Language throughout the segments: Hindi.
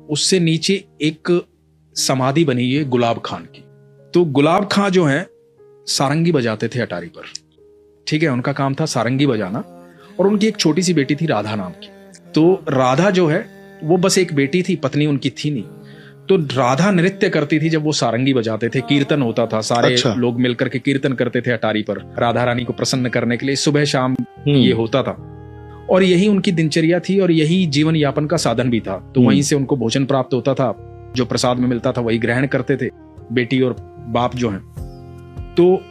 उससे नीचे एक समाधि बनी है गुलाब खान की। तो गुलाब खां जो है सारंगी बजाते थे अटारी पर, ठीक है, उनका काम था सारंगी बजाना। और उनकी एक छोटी सी बेटी थी राधा नाम की। तो राधा जो है वो बस एक बेटी थी, पत्नी उनकी थी नहीं। तो राधा नृत्य करती थी जब वो सारंगी बजाते थे, कीर्तन होता था, सारे लोग मिलकर के कीर्तन करते थे अटारी पर राधा रानी को प्रसन्न करने के लिए, सुबह शाम ये होता था। और यही उनकी दिनचर्या थी और यही जीवन यापन का साधन भी था। तो वहीं से उनको भोजन प्राप्त होता था, जो प्रसाद में मिलता था वही ग्रहण करते थे बेटी और बाप जो हैं। तो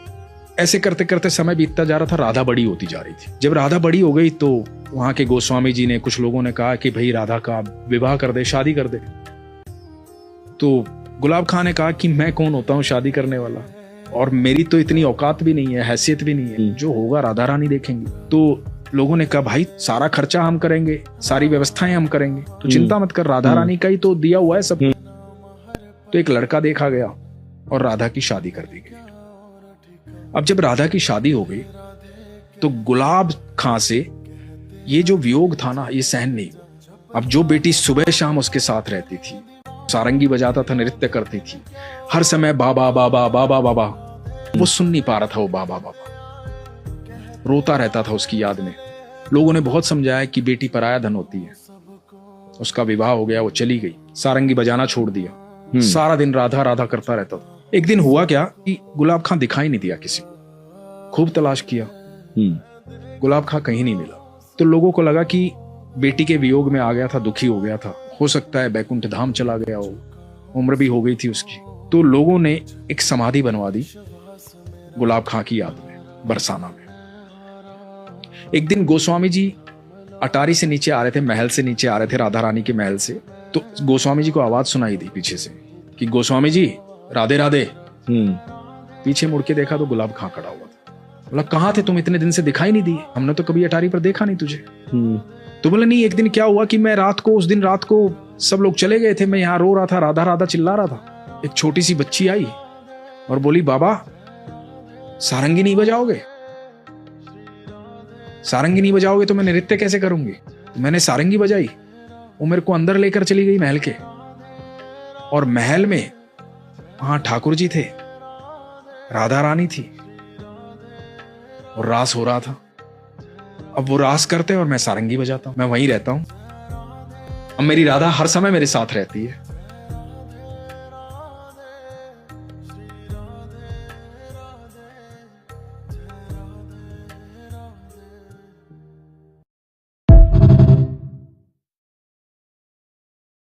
ऐसे करते करते समय बीतता जा रहा था, राधा बड़ी होती जा रही थी। जब राधा बड़ी हो गई तो वहां के गोस्वामी जी ने, कुछ लोगों ने कहा कि भाई राधा का विवाह कर दे, शादी कर दे। तो गुलाब खां ने कहा कि मैं कौन होता हूँ शादी करने वाला, और मेरी तो इतनी औकात भी नहीं है, हैसियत भी नहीं है, जो होगा राधा रानी देखेंगी। तो लोगों ने कहा भाई सारा खर्चा हम करेंगे, सारी व्यवस्थाएं हम करेंगे, तो चिंता मत कर, राधा रानी का ही तो दिया हुआ है सब। तो एक लड़का देखा गया और राधा की शादी कर दी गई। अब जब राधा की शादी हो गई तो गुलाब खां से ये जो वियोग था ना, ये सहन नहीं हुआ। अब जो बेटी सुबह शाम उसके साथ रहती थी, सारंगी बजाता था, नृत्य करती थी, हर समय बाबा बाबा बाबा बाबा, वो सुन नहीं पा रहा था, वो बाबा बाबा रोता रहता था उसकी याद में। लोगों ने बहुत समझाया कि बेटी पराया धन होती है। उसका विवाह हो गया, वो चली गई, सारंगी बजाना छोड़ दिया, सारा दिन राधा राधा करता रहता था। एक दिन हुआ क्या कि गुलाब खां दिखाई नहीं दिया किसी को। खूब तलाश किया, गुलाब खां कहीं नहीं मिला। तो लोगों को लगा कि बेटी के वियोग में आ गया था, दुखी हो गया था, हो सकता है बैकुंठ धाम चला गया हो, उम्र भी हो गई थी उसकी। तो लोगों ने एक समाधि बनवा दी गुलाब खां की याद में, बरसाना में। एक दिन गोस्वामी जी अटारी से नीचे आ रहे थे, महल से नीचे आ रहे थे, राधा रानी के महल से। तो गोस्वामी जी को आवाज सुनाई दी पीछे से कि गोस्वामी जी राधे राधे। पीछे मुड़ के देखा तो गुलाब खां खड़ा हुआ था। बोला कहाँ थे तुम, इतने दिन से दिखाई नहीं दिए, हमने तो कभी अटारी पर देखा नहीं तुझे। तो बोले नहीं, एक दिन क्या हुआ कि मैं रात को, उस दिन रात को सब लोग चले गए थे, मैं यहाँ रो रहा था, राधा राधा चिल्ला रहा था। एक छोटी सी बच्ची आई और बोली बाबा सारंगी नहीं बजाओगे, सारंगी नहीं बजाओगे तो मैं नृत्य कैसे करूंगी। तो मैंने सारंगी बजाई, वो मेरे को अंदर लेकर चली गई महल के, और महल में वहां ठाकुर जी थे, राधा रानी थी और रास हो रहा था। अब वो रास करते और मैं सारंगी बजाता हूं, मैं वहीं रहता हूं। अब मेरी राधा हर समय मेरे साथ रहती है।